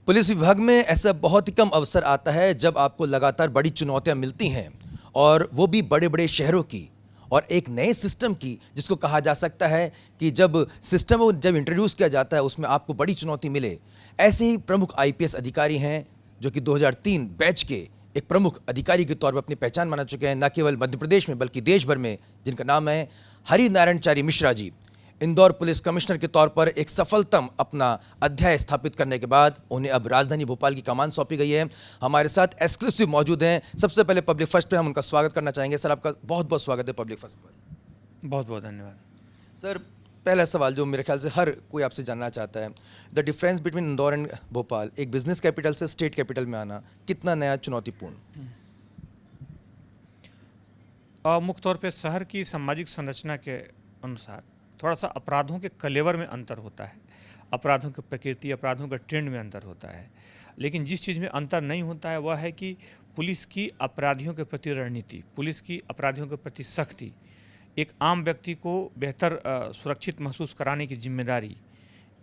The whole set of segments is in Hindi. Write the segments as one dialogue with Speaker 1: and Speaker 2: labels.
Speaker 1: पुलिस विभाग में ऐसा बहुत ही कम अवसर आता है जब आपको लगातार बड़ी चुनौतियां मिलती हैं और वो भी बड़े बड़े शहरों की और एक नए सिस्टम की, जिसको कहा जा सकता है कि जब सिस्टम जब इंट्रोड्यूस किया जाता है उसमें आपको बड़ी चुनौती मिले। ऐसे ही प्रमुख आईपीएस अधिकारी हैं जो कि 2003 बैच के एक प्रमुख अधिकारी के तौर पर अपनी पहचान बना चुके हैं, न केवल मध्य प्रदेश में बल्कि देश भर में, जिनका नाम है हरि नारायण चारी मिश्रा जी। इंदौर पुलिस कमिश्नर के तौर पर एक सफलतम अपना अध्याय स्थापित करने के बाद उन्हें अब राजधानी भोपाल की कमान सौंपी गई है। हमारे साथ एक्सक्लूसिव मौजूद हैं। सबसे पहले पब्लिक फर्स्ट पे हम उनका स्वागत करना चाहेंगे। सर, आपका बहुत बहुत स्वागत है पब्लिक फर्स्ट पर।
Speaker 2: बहुत बहुत धन्यवाद।
Speaker 1: सर, पहला सवाल जो मेरे ख्याल से हर कोई आपसे जानना चाहता है, the difference between Indore and Bhopal, एक बिजनेस कैपिटल से स्टेट कैपिटल में आना कितना नया चुनौतीपूर्ण?
Speaker 2: मुख्य तौर पे शहर की सामाजिक संरचना के अनुसार थोड़ा सा अपराधों के कलेवर में अंतर होता है, अपराधों की प्रकृति, अपराधों के ट्रेंड में अंतर होता है। लेकिन जिस चीज़ में अंतर नहीं होता है वह है कि पुलिस की अपराधियों के प्रति रणनीति, पुलिस की अपराधियों के प्रति सख्ती, एक आम व्यक्ति को बेहतर सुरक्षित महसूस कराने की जिम्मेदारी,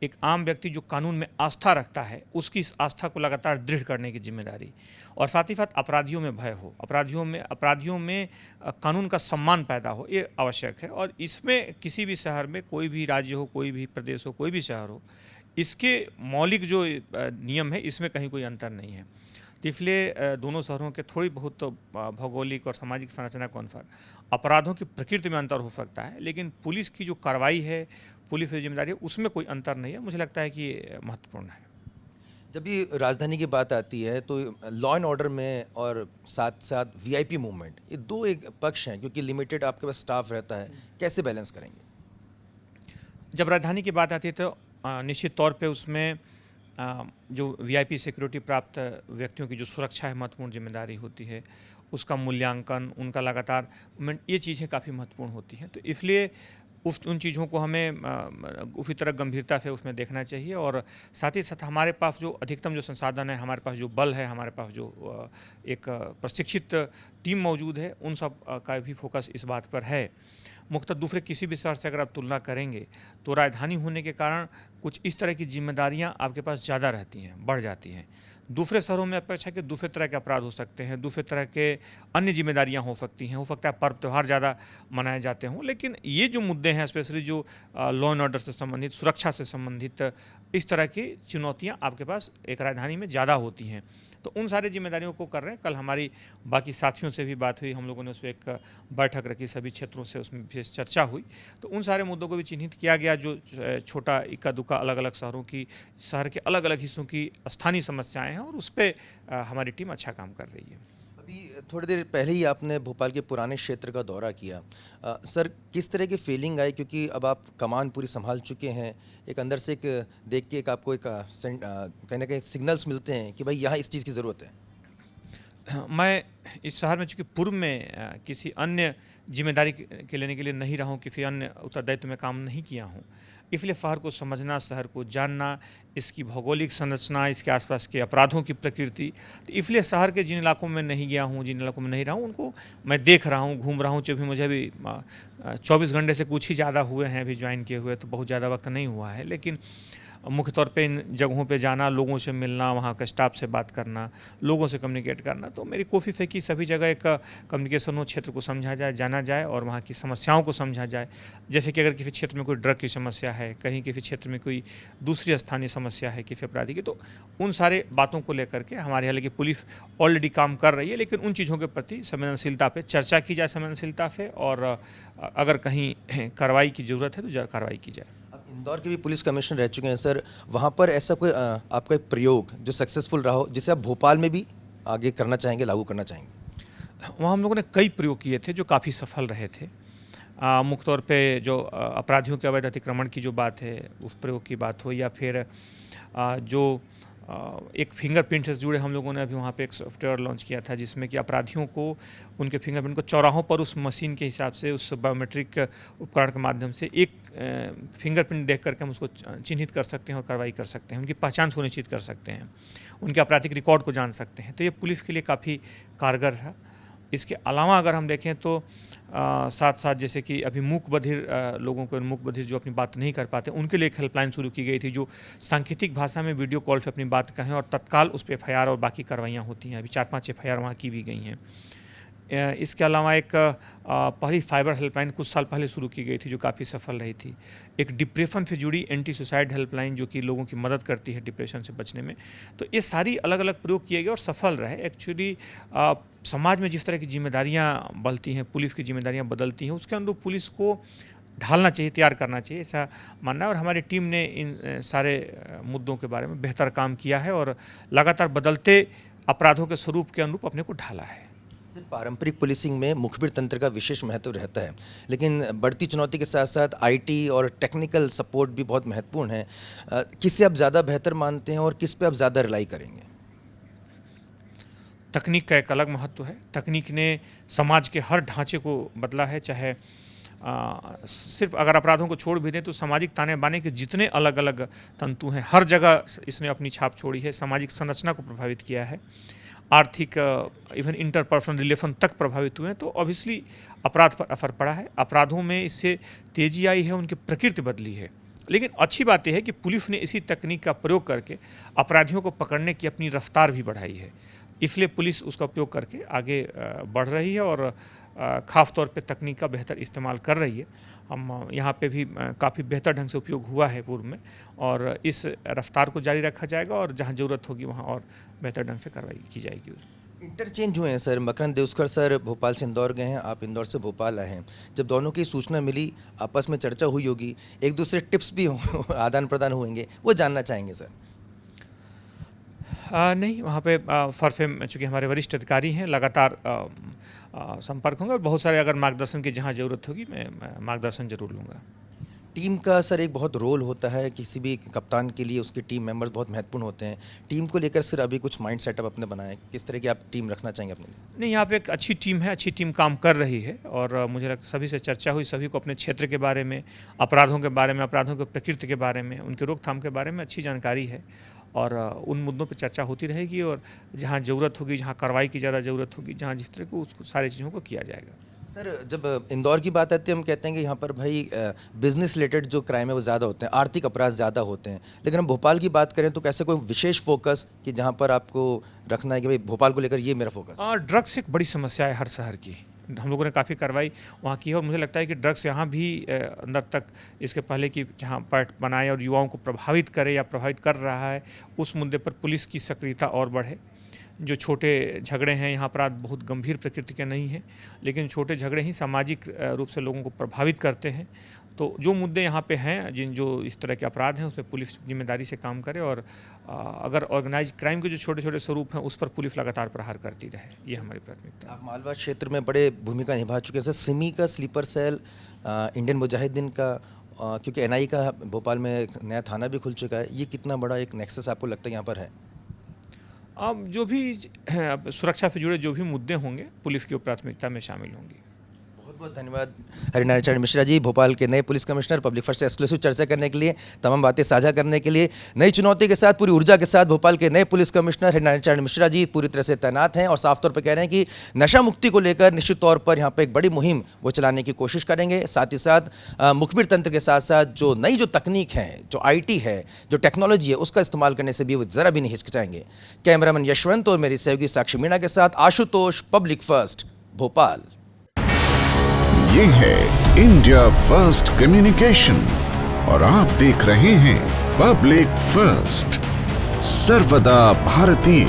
Speaker 2: एक आम व्यक्ति जो कानून में आस्था रखता है उसकी इस आस्था को लगातार दृढ़ करने की जिम्मेदारी, और साथ ही साथ अपराधियों में भय हो, अपराधियों में कानून का सम्मान पैदा हो, ये आवश्यक है। और इसमें किसी भी शहर में, कोई भी राज्य हो, कोई भी प्रदेश हो, कोई भी शहर हो, इसके मौलिक जो नियम है इसमें कहीं कोई अंतर नहीं है। तो इसलिए दोनों शहरों के थोड़ी बहुत तो भौगोलिक और सामाजिक संरचना के अनुसार अपराधों की प्रकृति में अंतर हो सकता है, लेकिन पुलिस की जो कार्रवाई है, पुलिस की जिम्मेदारी है, उसमें कोई अंतर नहीं है। मुझे लगता है कि ये महत्वपूर्ण है।
Speaker 1: जब भी राजधानी की बात आती है तो लॉ एंड ऑर्डर में और साथ साथ वीआईपी मूवमेंट, ये दो एक पक्ष हैं, क्योंकि लिमिटेड आपके पास स्टाफ रहता है, कैसे बैलेंस करेंगे?
Speaker 2: जब राजधानी की बात आती है तो निश्चित तौर पे उसमें जो वीआईपी सिक्योरिटी प्राप्त व्यक्तियों की जो सुरक्षा है महत्वपूर्ण जिम्मेदारी होती है, उसका मूल्यांकन, उनका लगातार ये चीज़ें काफ़ी महत्वपूर्ण होती हैं। तो इसलिए उन चीज़ों को हमें उसी तरह गंभीरता से उसमें देखना चाहिए, और साथ ही साथ हमारे पास जो अधिकतम जो संसाधन है, हमारे पास जो बल है, हमारे पास जो एक प्रशिक्षित टीम मौजूद है, उन सब का भी फोकस इस बात पर है। मुख्यतः दूसरे किसी भी शहर से अगर आप तुलना करेंगे तो राजधानी होने के कारण कुछ इस तरह की जिम्मेदारियां आपके पास ज़्यादा रहती हैं, बढ़ जाती हैं। दूसरे शहरों में अपेक्षा के दूसरे तरह के अपराध हो सकते हैं, दूसरे तरह के अन्य जिम्मेदारियां हो सकती हैं, हो सकता है पर्व त्यौहार ज़्यादा मनाए जाते हों, लेकिन ये जो मुद्दे हैं, स्पेशली जो लॉ एंड ऑर्डर से संबंधित, सुरक्षा से संबंधित, इस तरह की चुनौतियाँ आपके पास एक राजधानी में ज़्यादा होती हैं। तो उन सारी जिम्मेदारियों को कर रहे हैं। कल हमारी बाकी साथियों से भी बात हुई, हम लोगों ने उसमें एक बैठक रखी, सभी क्षेत्रों से उसमें विशेष चर्चा हुई, तो उन सारे मुद्दों को भी चिन्हित किया गया, जो छोटा इक्का दुक्का अलग अलग शहर के अलग अलग हिस्सों की स्थानीय समस्याएं हैं, और उस पर हमारी टीम अच्छा काम कर रही है।
Speaker 1: अभी थोड़ी देर पहले ही आपने भोपाल के पुराने क्षेत्र का दौरा किया। सर, किस तरह की फीलिंग आई, क्योंकि अब आप कमान पूरी संभाल चुके हैं, एक अंदर से एक देख के एक आपको एक कहीं ना कहीं सिग्नल्स मिलते हैं कि भाई यहाँ इस चीज़ की ज़रूरत है?
Speaker 2: मैं इस शहर में चूँकि पूर्व में किसी अन्य जिम्मेदारी के लेने के लिए नहीं रहा हूँ, किसी अन्य उत्तरदायित्व में काम नहीं किया हूँ, इसलिए शहर को समझना, शहर को जानना, इसकी भौगोलिक संरचना, इसके आसपास के अपराधों की प्रकृति, तो इसलिए शहर के जिन इलाकों में नहीं गया हूँ, जिन इलाकों में नहीं रहा हूँ, उनको मैं देख रहा हूँ, घूम रहा हूँ। जो भी मुझे अभी 24 घंटे से कुछ ही ज़्यादा हुए हैं अभी ज्वाइन किए हुए, तो बहुत ज़्यादा वक्त नहीं हुआ है, लेकिन मुख्य तौर पे इन जगहों पे जाना, लोगों से मिलना, वहाँ के स्टाफ से बात करना, लोगों से कम्युनिकेट करना, तो मेरी कोशिश है कि सभी जगह एक कम्युनिकेशन हो, क्षेत्र को समझा जाए, जाना जाए और वहाँ की समस्याओं को समझा जाए। जैसे कि अगर किसी क्षेत्र में कोई ड्रग की समस्या है, कहीं किसी क्षेत्र में कोई दूसरी स्थानीय समस्या है किसी अपराधी की, तो उन सारे बातों को लेकर के हमारे, हालांकि पुलिस ऑलरेडी काम कर रही है, लेकिन उन चीज़ों के प्रति संवेदनशीलता पर चर्चा की जाए, संवेदनशीलता से, और अगर कहीं कार्रवाई की ज़रूरत है तो कार्रवाई की जाए।
Speaker 1: इंदौर के भी पुलिस कमिश्नर रह चुके हैं सर, वहाँ पर ऐसा कोई आपका एक प्रयोग जो सक्सेसफुल रहा हो, जिसे आप भोपाल में भी आगे करना चाहेंगे, लागू करना चाहेंगे?
Speaker 2: वहाँ हम लोगों ने कई प्रयोग किए थे जो काफ़ी सफल रहे थे। मुख्य तौर पे जो अपराधियों के अवैध अतिक्रमण की जो बात है, उस प्रयोग की बात हो, या फिर जो एक फिंगरप्रिंट से जुड़े हम लोगों ने अभी वहाँ पे एक सॉफ्टवेयर लॉन्च किया था, जिसमें कि अपराधियों को उनके फिंगरप्रिंट को चौराहों पर उस मशीन के हिसाब से, उस बायोमेट्रिक उपकरण के माध्यम से एक फिंगरप्रिंट देख करके हम उसको चिन्हित कर सकते हैं और कार्रवाई कर सकते हैं, उनकी पहचान सुनिश्चित कर सकते हैं, उनके आपराधिक रिकॉर्ड को जान सकते हैं। तो ये पुलिस के लिए काफ़ी कारगर है, इसके अलावा अगर हम देखें तो साथ साथ जैसे कि अभी मूक बधिर लोगों को, मूक बधिर जो अपनी बात नहीं कर पाते, उनके लिए एक हेल्पलाइन शुरू की गई थी जो सांकेतिक भाषा में वीडियो कॉल से अपनी बात कहें और तत्काल उस पर FIR और बाकी कार्रवाइयाँ होती हैं। अभी 4-5 FIR वहाँ की भी गई हैं। इसके अलावा एक पहली फाइबर हेल्पलाइन कुछ साल पहले शुरू की गई थी जो काफ़ी सफल रही थी। एक डिप्रेशन से जुड़ी एंटी सुसाइड हेल्पलाइन जो कि लोगों की मदद करती है डिप्रेशन से बचने में। तो ये सारी अलग अलग प्रयोग किए गए और सफल रहे। एक्चुअली समाज में जिस तरह की जिम्मेदारियाँ बढ़ती हैं, पुलिस की जिम्मेदारियाँ बदलती हैं, उसके अनुरूप पुलिस को ढालना चाहिए, तैयार करना चाहिए, ऐसा मानना है। और हमारी टीम ने इन सारे मुद्दों के बारे में बेहतर काम किया है और लगातार बदलते अपराधों के स्वरूप के अनुरूप अपने को ढाला है।
Speaker 1: पारंपरिक पुलिसिंग में मुखबिर तंत्र का विशेष महत्व रहता है, लेकिन बढ़ती चुनौती के साथ साथ IT और टेक्निकल सपोर्ट भी बहुत महत्वपूर्ण है। किसे आप ज़्यादा बेहतर मानते हैं और किस पे आप ज़्यादा रिलाई करेंगे?
Speaker 2: तकनीक का एक अलग महत्व है। तकनीक ने समाज के हर ढांचे को बदला है। चाहे सिर्फ अगर अपराधों को छोड़ भी दें तो सामाजिक ताने बाने के जितने अलग अलग तंतु हैं, हर जगह इसने अपनी छाप छोड़ी है। सामाजिक संरचना को प्रभावित किया है, आर्थिक इवन इंटरपर्सनल रिलेशन तक प्रभावित हुए हैं। तो ऑब्वियसली अपराध पर असर पड़ा है। अपराधों में इससे तेजी आई है, उनकी प्रकृति बदली है। लेकिन अच्छी बात यह है कि पुलिस ने इसी तकनीक का प्रयोग करके अपराधियों को पकड़ने की अपनी रफ्तार भी बढ़ाई है। इसलिए पुलिस उसका उपयोग करके आगे बढ़ रही है और ख़ास तौर पे तकनीक का बेहतर इस्तेमाल कर रही है। हम यहाँ पे भी काफ़ी बेहतर ढंग से उपयोग हुआ है पूर्व में, और इस रफ्तार को जारी रखा जाएगा और जहाँ ज़रूरत होगी वहाँ और बेहतर ढंग से कार्रवाई की जाएगी।
Speaker 1: इंटरचेंज हुए हैं सर। मकरंद देउस्कर सर भोपाल से इंदौर गए हैं, आप इंदौर से भोपाल आए हैं। जब दोनों की सूचना मिली, आपस में चर्चा हुई होगी, एक दूसरे टिप्स भी आदान प्रदान होंगे, वो जानना चाहेंगे सर।
Speaker 2: नहीं, वहाँ पे फॉरफेम चूँकि हमारे वरिष्ठ अधिकारी हैं, लगातार संपर्क होंगे और बहुत सारे अगर मार्गदर्शन की जहाँ ज़रूरत होगी मैं मार्गदर्शन जरूर लूँगा।
Speaker 1: टीम का सर एक बहुत रोल होता है, किसी भी कप्तान के लिए उसके टीम मेंबर्स बहुत महत्वपूर्ण होते हैं। टीम को लेकर सर अभी कुछ माइंड सेटअप अपने बनाए, किस तरह की आप टीम रखना चाहेंगे अपने लिए?
Speaker 2: नहीं, यहाँ पे एक अच्छी टीम है, अच्छी टीम काम कर रही है और मुझे लगता सभी से चर्चा हुई, सभी को अपने क्षेत्र के बारे में, अपराधों के बारे में, अपराधों की प्रकृति के बारे में, उनके रोकथाम के बारे में अच्छी जानकारी है और उन मुद्दों पर चर्चा होती रहेगी और जहाँ ज़रूरत होगी, जहाँ कार्रवाई की ज़्यादा ज़रूरत होगी, जहाँ जिस तरह को उसको सारी चीज़ों को किया जाएगा।
Speaker 1: सर जब इंदौर की बात आती है, हम कहते हैं कि यहाँ पर भाई बिजनेस रिलेटेड जो क्राइम है वो ज़्यादा होते हैं, आर्थिक अपराध ज़्यादा होते हैं, लेकिन हम भोपाल की बात करें तो कैसे कोई विशेष फोकस कि जहाँ पर आपको रखना है कि भाई भोपाल को लेकर ये मेरा फोकस?
Speaker 2: ड्रग्स एक बड़ी समस्या है हर शहर की। हम लोगों ने काफ़ी कार्रवाई वहाँ की है और मुझे लगता है कि ड्रग्स यहाँ भी अंदर तक इसके पहले कि जहाँ पार्ट बनाए और युवाओं को प्रभावित करे या प्रभावित कर रहा है, उस मुद्दे पर पुलिस की सक्रियता और बढ़े। जो छोटे झगड़े हैं, यहाँ अपराध बहुत गंभीर प्रकृति के नहीं हैं, लेकिन छोटे झगड़े ही सामाजिक रूप से लोगों को प्रभावित करते हैं। तो जो मुद्दे यहाँ पे हैं, जो इस तरह के अपराध हैं, उस पर पुलिस जिम्मेदारी से काम करे और अगर ऑर्गेनाइज क्राइम के जो छोटे छोटे स्वरूप हैं उस पर पुलिस लगातार प्रहार करती रहे, ये हमारी प्राथमिकता है।
Speaker 1: आप मालवा क्षेत्र में बड़े भूमिका निभा चुके हैं सर। सिमी का स्लीपर सेल, इंडियन मुजाहिदीन का, क्योंकि NI का भोपाल में एक नया थाना भी खुल चुका है, ये कितना बड़ा एक नेक्सस आपको लगता है यहाँ पर है?
Speaker 2: अब जो भी सुरक्षा से जुड़े जो भी मुद्दे होंगे पुलिस की प्राथमिकता में शामिल होंगी।
Speaker 1: बहुत बहुत धन्यवाद हरिनारायण मिश्रा जी, भोपाल के नए पुलिस कमिश्नर, पब्लिक फर्स्ट से एक्सक्लूसिव चर्चा करने के लिए, तमाम बातें साझा करने के लिए। नई चुनौती के साथ, पूरी ऊर्जा के साथ भोपाल के नए पुलिस कमिश्नर हरिनारायण मिश्रा जी पूरी तरह से तैनात हैं और साफ तौर पर कह रहे हैं कि नशा मुक्ति को लेकर निश्चित तौर पर यहाँ पर एक बड़ी मुहिम वो चलाने की कोशिश करेंगे। साथ ही साथ मुखबिर तंत्र के साथ साथ जो नई जो तकनीक है, जो IT है, जो टेक्नोलॉजी है, उसका इस्तेमाल करने से भी वो ज़रा भी नहीं हिचकिचाएंगे। कैमरामैन यशवंत और मेरी सहयोगी साक्षी मीणा के साथ आशुतोष, पब्लिक फर्स्ट, भोपाल।
Speaker 3: ये है इंडिया फर्स्ट कम्युनिकेशन और आप देख रहे हैं पब्लिक फर्स्ट, सर्वदा भारतीय।